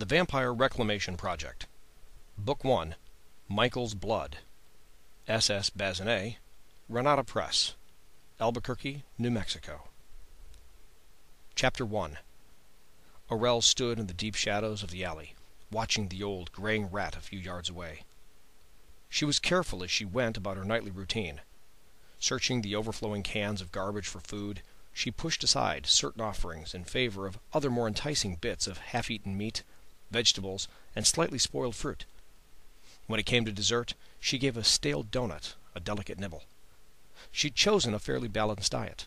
The Vampire Reclamation Project. Book 1, Michael's Blood. S.S. Bazinet, Renata Press, Albuquerque, New Mexico. Chapter 1. Arel stood in the deep shadows of the alley, watching the old graying rat a few yards away. She was careful as she went about her nightly routine. Searching the overflowing cans of garbage for food, she pushed aside certain offerings in favor of other more enticing bits of half-eaten meat, vegetables, and slightly spoiled fruit. When it came to dessert, she gave a stale donut a delicate nibble. She'd chosen a fairly balanced diet.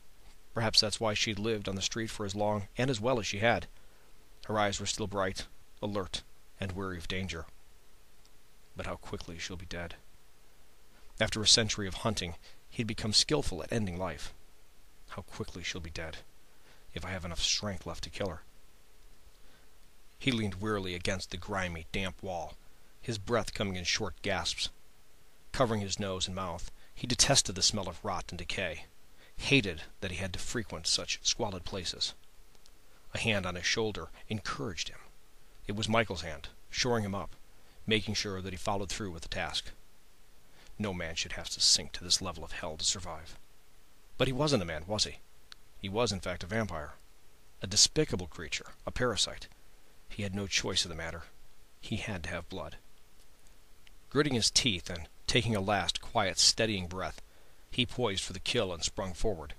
Perhaps that's why she'd lived on the street for as long and as well as she had. Her eyes were still bright, alert, and wary of danger. But how quickly she'll be dead. After a century of hunting, he'd become skillful at ending life. How quickly she'll be dead, if I have enough strength left to kill her. He leaned wearily against the grimy, damp wall, his breath coming in short gasps. Covering his nose and mouth, he detested the smell of rot and decay, hated that he had to frequent such squalid places. A hand on his shoulder encouraged him. It was Michael's hand, shoring him up, making sure that he followed through with the task. No man should have to sink to this level of hell to survive. But he wasn't a man, was he? He was, in fact, a vampire. A despicable creature, a parasite. He had no choice in the matter. He had to have blood. Gritting his teeth and taking a last, quiet, steadying breath, he poised for the kill and sprung forward.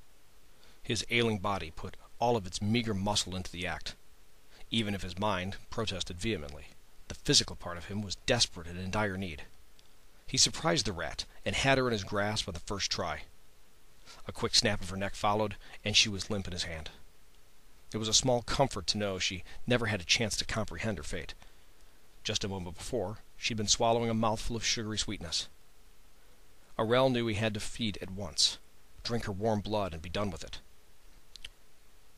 His ailing body put all of its meager muscle into the act. Even if his mind protested vehemently, the physical part of him was desperate and in dire need. He surprised the rat and had her in his grasp on the first try. A quick snap of her neck followed, and she was limp in his hand. It was a small comfort to know she never had a chance to comprehend her fate. Just a moment before, she'd been swallowing a mouthful of sugary sweetness. Arel knew he had to feed at once, drink her warm blood and be done with it.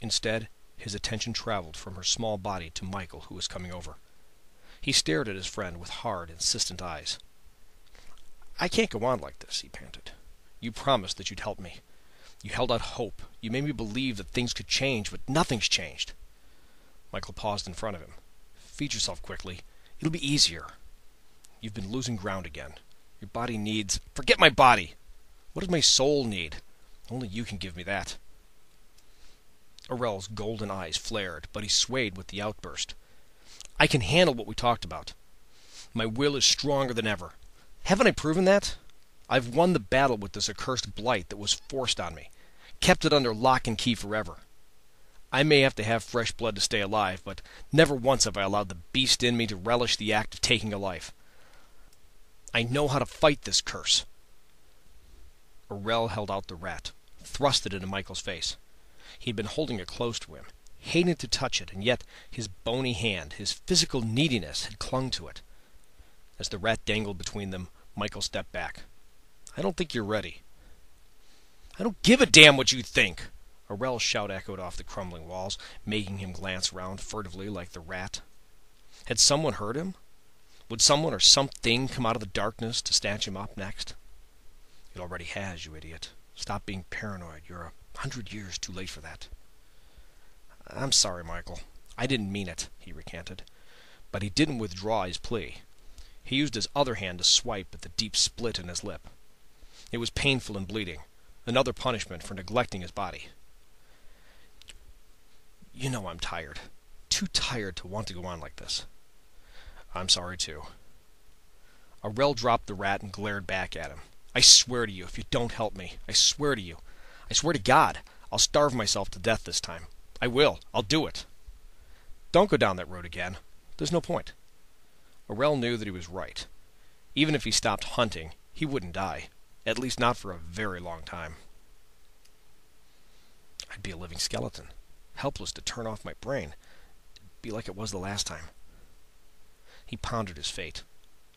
Instead, his attention traveled from her small body to Michael, who was coming over. He stared at his friend with hard, insistent eyes. "I can't go on like this," he panted. "You promised that you'd help me. You held out hope. You made me believe that things could change, but nothing's changed." Michael paused in front of him. "Feed yourself quickly. It'll be easier. You've been losing ground again. Your body needs—" "Forget my body! What does my soul need? Only you can give me that." Arel's golden eyes flared, but he swayed with the outburst. "I can handle what we talked about. My will is stronger than ever. Haven't I proven that? I've won the battle with this accursed blight that was forced on me, kept it under lock and key forever. I may have to have fresh blood to stay alive, but never once have I allowed the beast in me to relish the act of taking a life. I know how to fight this curse." Arel held out the rat, thrust it into Michael's face. He'd been holding it close to him, hating to touch it, and yet his bony hand, his physical neediness, had clung to it. As the rat dangled between them, Michael stepped back. "I don't think you're ready." "I don't give a damn what you think!" Arel's shout echoed off the crumbling walls, making him glance round furtively like the rat. Had someone heard him? Would someone or something come out of the darkness to snatch him up next? "It already has, you idiot. Stop being paranoid. You're 100 years too late for that." "I'm sorry, Michael. I didn't mean it," he recanted. But he didn't withdraw his plea. He used his other hand to swipe at the deep split in his lip. It was painful and bleeding, another punishment for neglecting his body. "You know I'm tired. Too tired to want to go on like this." "I'm sorry, too." Arel dropped the rat and glared back at him. "I swear to you, if you don't help me, I swear to you, I swear to God, I'll starve myself to death this time. I will. I'll do it." "Don't go down that road again. There's no point." Arel knew that he was right. Even if he stopped hunting, he wouldn't die. At least not for a very long time. "I'd be a living skeleton, helpless to turn off my brain. It'd be like it was the last time." He pondered his fate.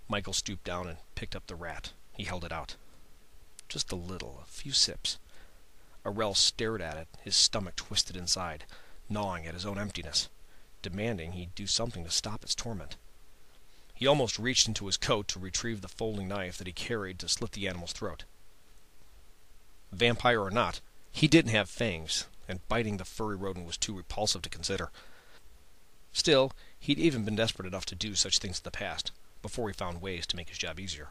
Michael stooped down and picked up the rat. He held it out. "Just a little, a few sips." Arel stared at it, his stomach twisted inside, gnawing at his own emptiness, demanding he do something to stop its torment. He almost reached into his coat to retrieve the folding knife that he carried to slit the animal's throat. Vampire or not, he didn't have fangs, and biting the furry rodent was too repulsive to consider. Still, He'd even been desperate enough to do such things in the past, before he found ways to make his job easier.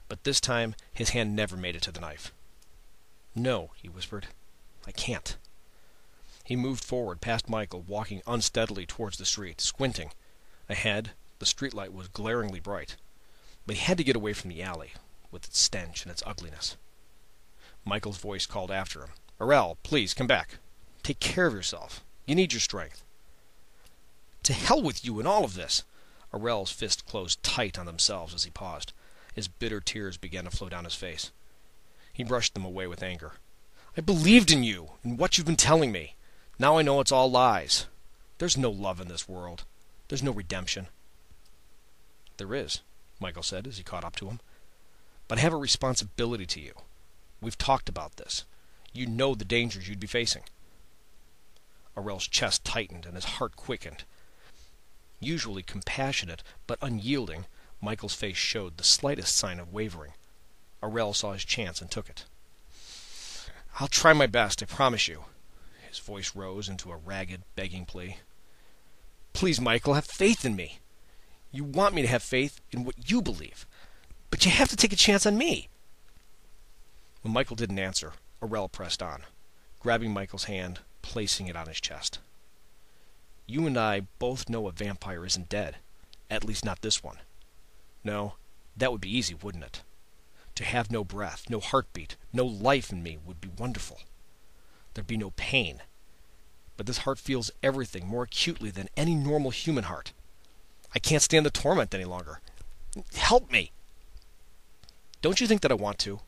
But this time, his hand never made it to the knife. "No," he whispered. "I can't." He moved forward past Michael, walking unsteadily towards the street, squinting. Ahead, the streetlight was glaringly bright. But he had to get away from the alley, with its stench and its ugliness. Michael's voice called after him. "Arel, please, come back. Take care of yourself. You need your strength." "To hell with you and all of this!" Arel's fists closed tight on themselves as he paused. His bitter tears began to flow down his face. He brushed them away with anger. "I believed in you, and what you've been telling me. Now I know it's all lies. There's no love in this world. There's no redemption." "There is," Michael said as he caught up to him. "But I have a responsibility to you. We've talked about this. You know the dangers you'd be facing." Arel's chest tightened and his heart quickened. Usually compassionate but unyielding, Michael's face showed the slightest sign of wavering. Arel saw his chance and took it. "I'll try my best, I promise you." His voice rose into a ragged, begging plea. "Please, Michael, have faith in me. You want me to have faith in what you believe, but you have to take a chance on me." When Michael didn't answer, Arel pressed on, grabbing Michael's hand, placing it on his chest. "You and I both know a vampire isn't dead, at least not this one. No, that would be easy, wouldn't it? To have no breath, no heartbeat, no life in me would be wonderful. There'd be no pain. But this heart feels everything more acutely than any normal human heart. I can't stand the torment any longer. Help me!" "Don't you think that I want to?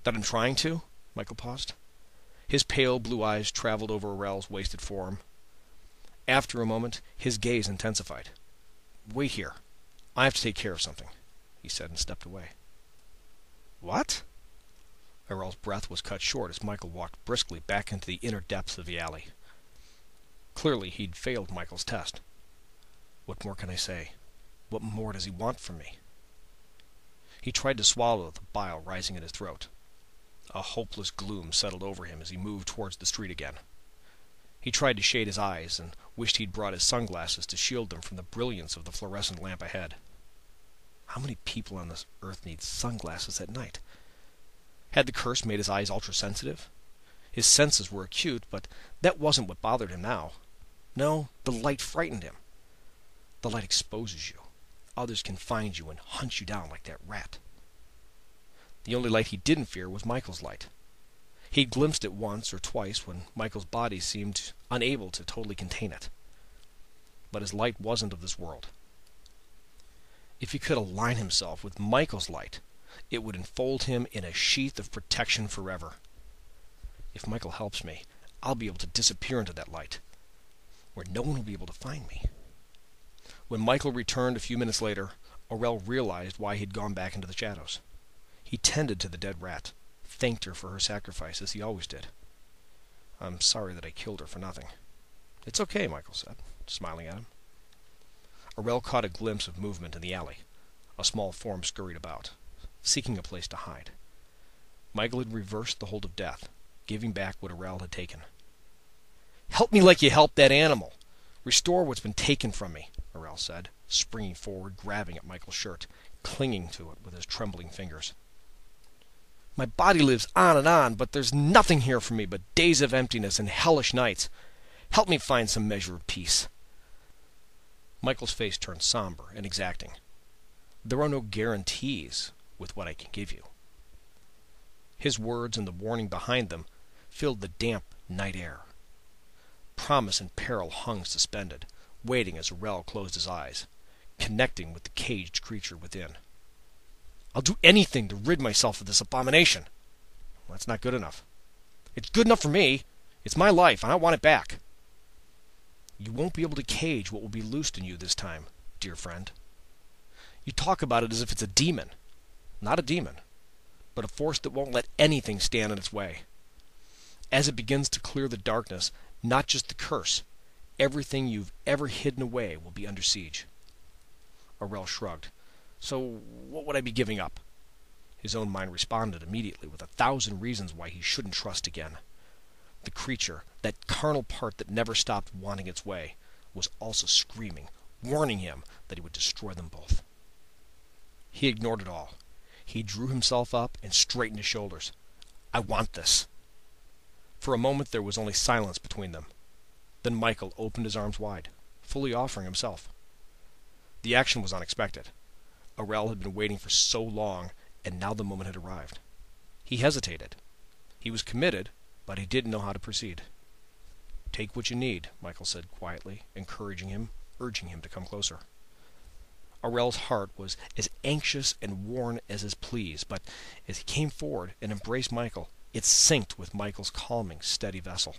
That I'm trying to?" Michael paused. His pale blue eyes traveled over Arel's wasted form. After a moment, his gaze intensified. "Wait here. I have to take care of something," he said and stepped away. "What?" Arel's breath was cut short as Michael walked briskly back into the inner depths of the alley. Clearly he'd failed Michael's test. What more can I say? What more does he want from me? He tried to swallow the bile rising in his throat. A hopeless gloom settled over him as he moved towards the street again. He tried to shade his eyes and wished he'd brought his sunglasses to shield them from the brilliance of the fluorescent lamp ahead. How many people on this earth need sunglasses at night? Had the curse made his eyes ultra-sensitive? His senses were acute, but that wasn't what bothered him now. No, the light frightened him. The light exposes you. Others can find you and hunt you down like that rat. The only light he didn't fear was Michael's light. He'd glimpsed it once or twice when Michael's body seemed unable to totally contain it. But his light wasn't of this world. If he could align himself with Michael's light, it would enfold him in a sheath of protection forever. If Michael helps me, I'll be able to disappear into that light, where no one will be able to find me. When Michael returned a few minutes later, Arel realized why he'd gone back into the shadows. He tended to the dead rat, thanked her for her sacrifice as he always did. "I'm sorry that I killed her for nothing." "It's okay," Michael said, smiling at him. Arel caught a glimpse of movement in the alley. A small form scurried about, seeking a place to hide. Michael had reversed the hold of death, giving back what Arel had taken. "Help me like you helped that animal. Restore what's been taken from me," Arel said, springing forward, grabbing at Michael's shirt, clinging to it with his trembling fingers. "My body lives on, but there's nothing here for me but days of emptiness and hellish nights. Help me find some measure of peace." Michael's face turned somber and exacting. "There are no guarantees with what I can give you." His words and the warning behind them filled the damp night air. Promise and peril hung suspended, waiting as Arel closed his eyes, connecting with the caged creature within. "I'll do anything to rid myself of this abomination." "That's not good enough." "It's good enough for me. It's my life, and I want it back." "You won't be able to cage what will be loosed in you this time, dear friend. You talk about it as if it's a demon. Not a demon, but a force that won't let anything stand in its way. As it begins to clear the darkness, not just the curse, everything you've ever hidden away will be under siege." Arel shrugged. "So what would I be giving up?" His own mind responded immediately with 1,000 reasons why he shouldn't trust again. The creature, that carnal part that never stopped wanting its way, was also screaming, warning him that he would destroy them both. He ignored it all. He drew himself up and straightened his shoulders. "I want this." For a moment there was only silence between them. Then Michael opened his arms wide, fully offering himself. The action was unexpected. Arel had been waiting for so long, and now the moment had arrived. He hesitated. He was committed, but he didn't know how to proceed. "Take what you need," Michael said quietly, encouraging him, urging him to come closer. Arel's heart was as anxious and worn as his pleas, but as he came forward and embraced Michael, it synced with Michael's calming, steady vessel.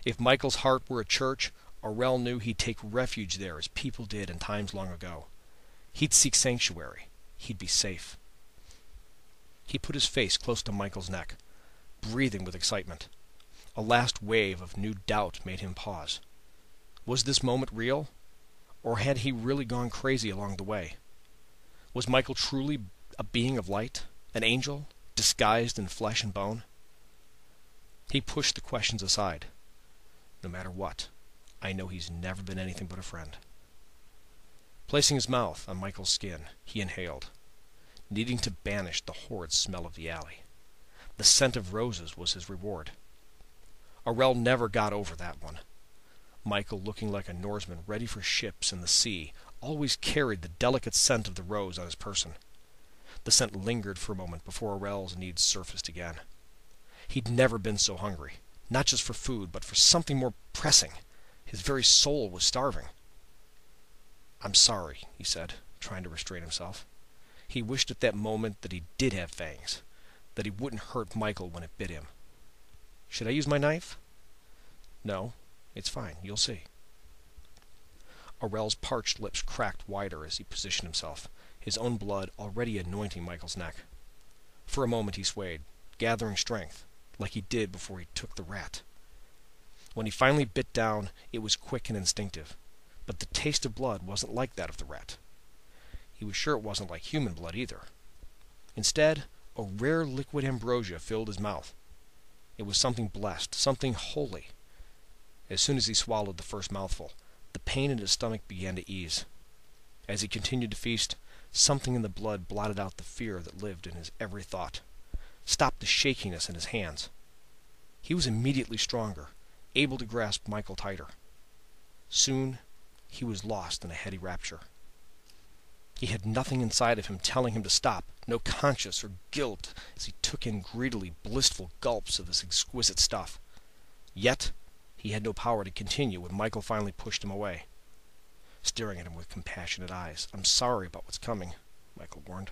If Michael's heart were a church, Arel knew he'd take refuge there as people did in times long ago. He'd seek sanctuary. He'd be safe. He put his face close to Michael's neck, breathing with excitement. A last wave of new doubt made him pause. Was this moment real? Or had he really gone crazy along the way? Was Michael truly a being of light, an angel, disguised in flesh and bone? He pushed the questions aside. No matter what, I know he's never been anything but a friend. Placing his mouth on Michael's skin, he inhaled, needing to banish the horrid smell of the alley. The scent of roses was his reward. Arel never got over that one. Michael, looking like a Norseman ready for ships in the sea, always carried the delicate scent of the rose on his person. The scent lingered for a moment before Arel's needs surfaced again. He'd never been so hungry, not just for food, but for something more pressing. His very soul was starving. "I'm sorry," he said, trying to restrain himself. He wished at that moment that he did have fangs, that he wouldn't hurt Michael when it bit him. "Should I use my knife?" "No, it's fine. You'll see." Arel's parched lips cracked wider as he positioned himself, his own blood already anointing Michael's neck. For a moment he swayed, gathering strength, like he did before he took the rat. When he finally bit down, it was quick and instinctive, but the taste of blood wasn't like that of the rat. He was sure it wasn't like human blood either. Instead, a rare liquid ambrosia filled his mouth. It was something blessed, something holy. As soon as he swallowed the first mouthful, the pain in his stomach began to ease. As he continued to feast, something in the blood blotted out the fear that lived in his every thought, stopped the shakiness in his hands. He was immediately stronger, able to grasp Michael tighter. Soon, he was lost in a heady rapture. He had nothing inside of him telling him to stop, no conscience or guilt as he took in greedily blissful gulps of this exquisite stuff. Yet, he had no power to continue when Michael finally pushed him away, staring at him with compassionate eyes. "I'm sorry about what's coming," Michael warned.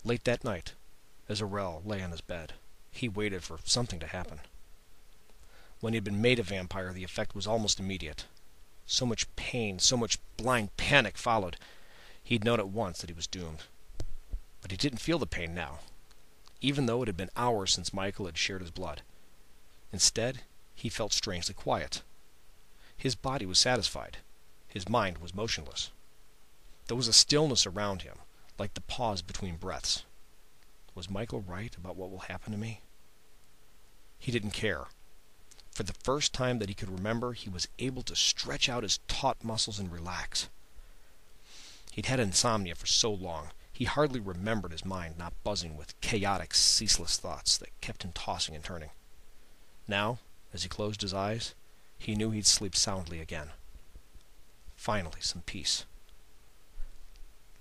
Late that night, as Arel lay on his bed, he waited for something to happen. When he had been made a vampire, the effect was almost immediate. So much pain, so much blind panic followed. He'd known at once that he was doomed. But he didn't feel the pain now, even though it had been hours since Michael had shared his blood. Instead, he felt strangely quiet. His body was satisfied. His mind was motionless. There was a stillness around him, like the pause between breaths. Was Michael right about what will happen to me? He didn't care. For the first time that he could remember, he was able to stretch out his taut muscles and relax. He'd had insomnia for so long, he hardly remembered his mind not buzzing with chaotic, ceaseless thoughts that kept him tossing and turning. Now, as he closed his eyes, he knew he'd sleep soundly again. Finally, some peace.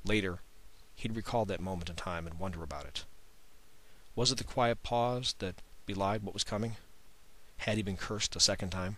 Later, he'd recall that moment in time and wonder about it. Was it the quiet pause that belied what was coming? Had he been cursed a second time?